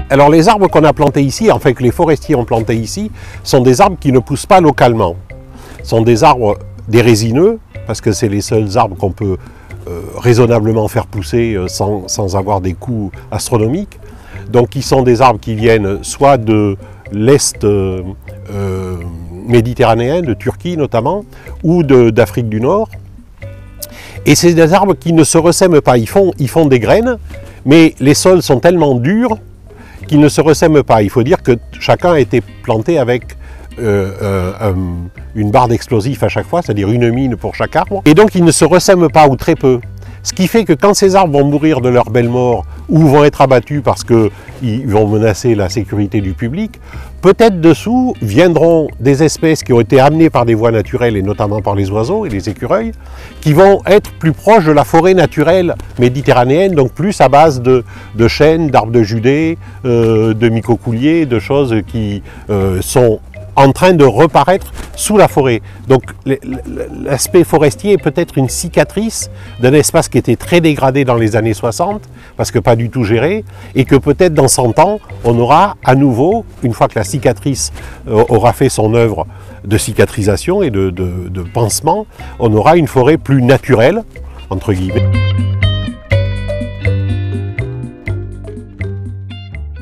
Alors les arbres qu'on a plantés ici, enfin que les forestiers ont plantés ici, sont des arbres qui ne poussent pas localement. Ce sont des arbres, des résineux, parce que c'est les seuls arbres qu'on peut raisonnablement faire pousser sans avoir des coûts astronomiques. Donc ils sont des arbres qui viennent soit de l'Est méditerranéen, de Turquie notamment, ou d'Afrique du Nord. Et c'est des arbres qui ne se ressèment pas, ils font des graines, mais les sols sont tellement durs qu'ils ne se ressèment pas. Il faut dire que chacun a été planté avec une barre d'explosifs à chaque fois, c'est-à-dire une mine pour chaque arbre, et donc ils ne se ressèment pas, ou très peu. Ce qui fait que quand ces arbres vont mourir de leur belle mort, ou vont être abattus parce qu'ils vont menacer la sécurité du public, peut-être dessous viendront des espèces qui ont été amenées par des voies naturelles, et notamment par les oiseaux et les écureuils, qui vont être plus proches de la forêt naturelle méditerranéenne, donc plus à base de chênes, d'arbres de Judée, de micocouliers, de choses qui sont en train de reparaître sous la forêt. Donc l'aspect forestier est peut-être une cicatrice d'un espace qui était très dégradé dans les années 60, parce que pas du tout géré, et que peut-être dans 100 ans, on aura à nouveau, une fois que la cicatrice aura fait son œuvre de cicatrisation et de pansement, on aura une forêt plus naturelle, entre guillemets.